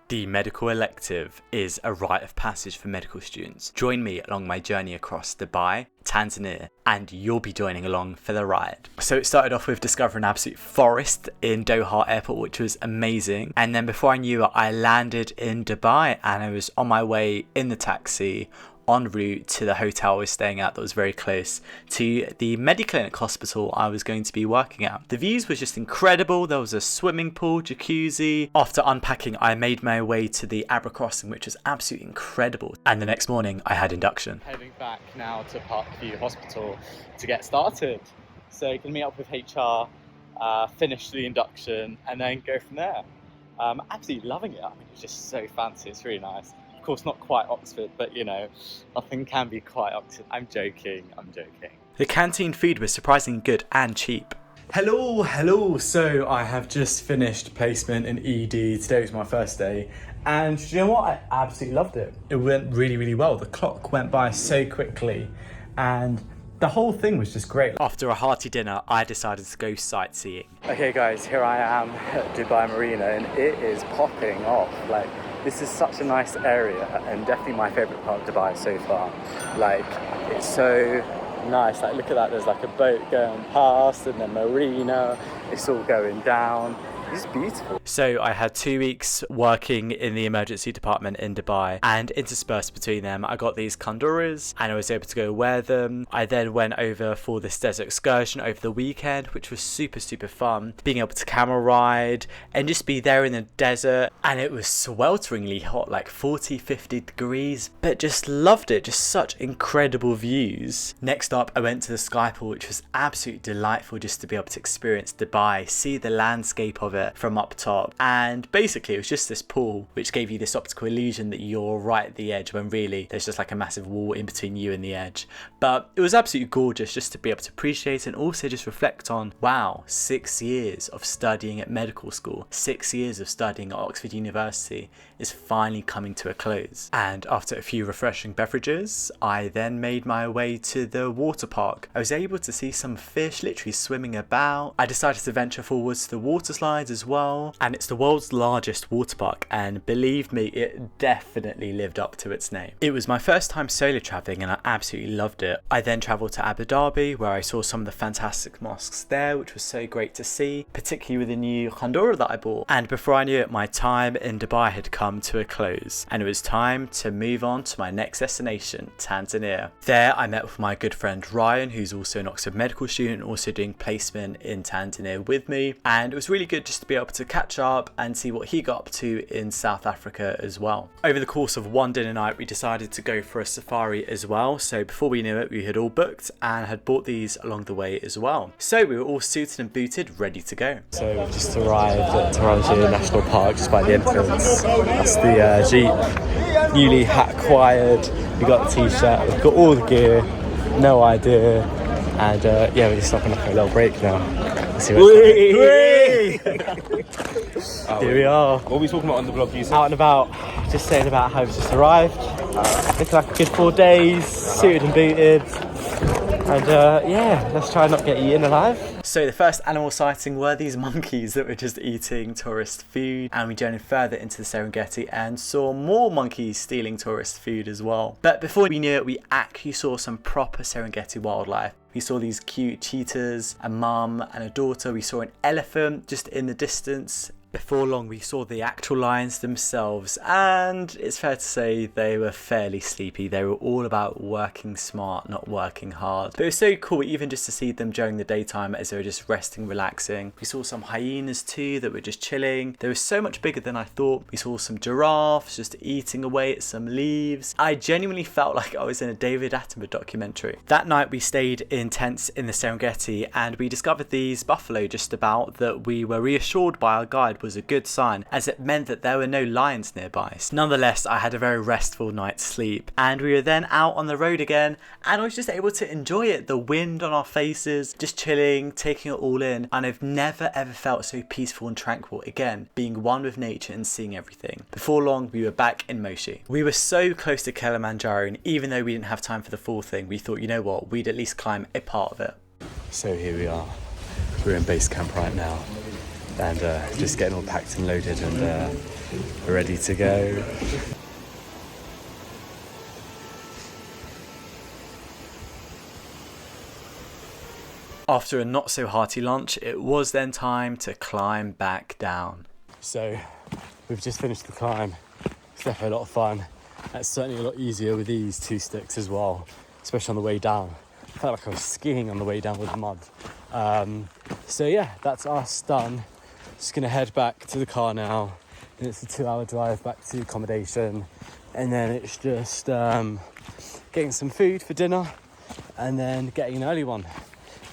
The medical elective is a rite of passage for medical students. Join me along my journey across Dubai, Tanzania, and you'll be joining along for the ride. So it started off with discovering an absolute forest in Doha airport, which was amazing. And then before I knew it, I landed in Dubai and I was on my way in the taxi en route to the hotel I was staying at that was very close to the Mediclinic hospital I was going to be working at. The views was just incredible. There was a swimming pool, jacuzzi. After unpacking, I made my way to the Abra crossing, which was absolutely incredible. And the next morning, I had induction. Heading back now to Parkview Hospital to get started. So you can meet up with HR, finish the induction, and then go from there. Absolutely loving it. I mean, it's just so fancy. It's really nice. Of course, not quite Oxford, but you know, nothing can be quite Oxford. I'm joking. The canteen food was surprisingly good and cheap. Hello. So I have just finished placement in ED. Today was my first day. And do you know what? I absolutely loved it. It went really well. The clock went by so quickly. And the whole thing was just great. After a hearty dinner, I decided to go sightseeing. Okay guys, here I am at Dubai Marina and it is popping off. Like, this is such a nice area and definitely my favourite part of Dubai so far. Like, it's so nice. Like, look at that, there's like a boat going past and then marina, it's all going down. It's beautiful. So I had 2 weeks working in the emergency department in Dubai, and interspersed between them I got these kanduras and I was able to go wear them. I then went over for this desert excursion over the weekend, which was super fun, being able to camel ride and just be there in the desert. And it was swelteringly hot, like 40-50 degrees, but just loved it. Just such incredible views. Next up, I went to the sky pool, which was absolutely delightful just to be able to experience Dubai, see the landscape of it from up top. And basically it was just this pool which gave you this optical illusion that you're right at the edge when really there's just like a massive wall in between you and the edge. But it was absolutely gorgeous just to be able to appreciate it and also just reflect on, wow, 6 years of studying at medical school, 6 years of studying at Oxford University is finally coming to a close. And after a few refreshing beverages, I then made my way to the water park. I was able to see some fish literally swimming about. I decided to venture forwards to the water slides as well, and it's the world's largest water park, and believe me, it definitely lived up to its name. It was my first time solo traveling and I absolutely loved it. I then traveled to Abu Dhabi where I saw some of the fantastic mosques there, which was so great to see, particularly with the new khandura that I bought. And before I knew it, my time in Dubai had come to a close and it was time to move on to my next destination, Tanzania. There I met with my good friend Ryan, who's also an Oxford medical student, also doing placement in Tanzania with me, and it was really good just to be able to catch up and see what he got up to in South Africa as well. Over the course of one dinner night, we decided to go for a safari as well. So before we knew it, we had all booked and had bought these along the way as well. So we were all suited and booted, ready to go. So we've just arrived at Tarangire National Park, just by the entrance. That's the Jeep, newly acquired. We got the t-shirt, we've got all the gear, no idea. And yeah, we're just stopping up for a little break now. Let's see Here we are. What were we talking about on the blog, Yusuf? Out and about, just saying about how we've just arrived. Looking like a good 4 days, suited and booted. And yeah, let's try and not get eaten alive. So the first animal sighting were these monkeys that were just eating tourist food, and we journeyed further into the Serengeti and saw more monkeys stealing tourist food as well. But before we knew it, we actually saw some proper Serengeti wildlife. We saw these cute cheetahs, a mum and a daughter. We saw an elephant just in the distance. Before long, we saw the actual lions themselves, and it's fair to say they were fairly sleepy. They were all about working smart, not working hard. But it was so cool even just to see them during the daytime as they were just resting, relaxing. We saw some hyenas too that were just chilling. They were so much bigger than I thought. We saw some giraffes just eating away at some leaves. I genuinely felt like I was in a David Attenborough documentary. That night we stayed in tents in the Serengeti and we discovered these buffalo just about that we were reassured by our guide was a good sign, as it meant that there were no lions nearby. Nonetheless, I had a very restful night's sleep and we were then out on the road again, and I was just able to enjoy it, the wind on our faces, just chilling, taking it all in. And I've never ever felt so peaceful and tranquil again, being one with nature and seeing everything. Before long, we were back in Moshi. We were so close to Kilimanjaro, and even though we didn't have time for the full thing, we thought, you know what, we'd at least climb a part of it. So here we are, we're in base camp right now. and just getting all packed and loaded and ready to go. After a not so hearty lunch, it was then time to climb back down. So we've just finished the climb. It's definitely a lot of fun. It's certainly a lot easier with these 2 sticks as well, especially on the way down. I felt like I was skiing on the way down with the mud. So yeah, that's us done. Just gonna head back to the car now, and it's a 2-hour drive back to accommodation, and then it's just getting some food for dinner and then getting an early one.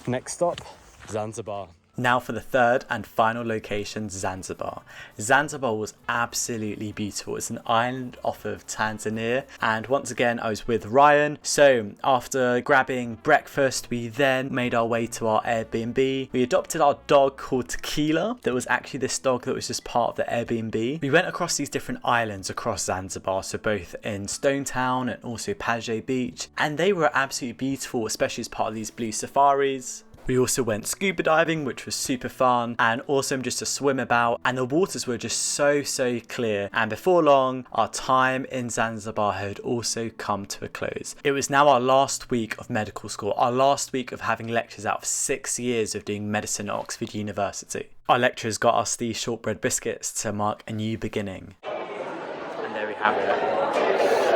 Next stop, Zanzibar. Now for the third and final location, Zanzibar. Zanzibar was absolutely beautiful. It's an island off of Tanzania, and once again I was with Ryan. So after grabbing breakfast, we then made our way to our Airbnb. We adopted our dog called Tequila. That was actually this dog that was just part of the Airbnb. We went across these different islands across Zanzibar, so both in Stone Town and also Paje Beach, and they were absolutely beautiful, especially as part of these blue safaris. We also went scuba diving, which was super fun, and awesome just to swim about, and the waters were just so clear. And before long, our time in Zanzibar had also come to a close. It was now our last week of medical school, our last week of having lectures out of 6 years of doing medicine at Oxford University. Our lecturers got us these shortbread biscuits to mark a new beginning. And there we have it,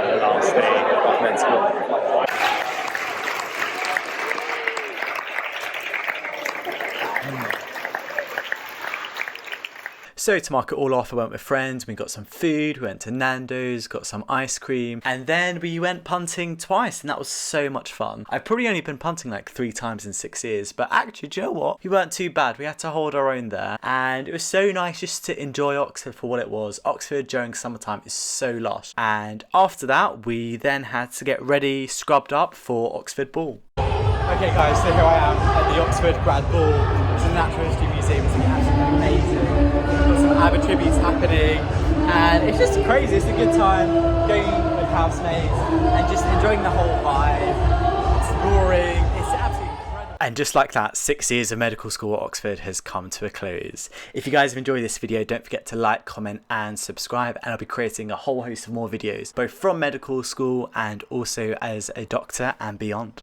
the last day of med school. So to mark it all off, I went with friends, we got some food, we went to Nando's, got some ice cream, and then we went punting twice, and that was so much fun. I've probably only been punting like 3 times in 6 years, but actually, do you know what? We weren't too bad. We had to hold our own there, and it was so nice just to enjoy Oxford for what it was. Oxford during summertime is so lush. And after that, we then had to get ready, scrubbed up for Oxford Ball. Okay guys, so here I am at the Oxford Grad Ball. It's a natural history museum, it's absolutely amazing. Got some ABBA tributes happening, and it's just crazy. It's a good time going with housemates and just enjoying the whole vibe, exploring. It's absolutely incredible. And just like that, 6 years of medical school at Oxford has come to a close. If you guys have enjoyed this video, don't forget to like, comment and subscribe, and I'll be creating a whole host of more videos, both from medical school and also as a doctor and beyond.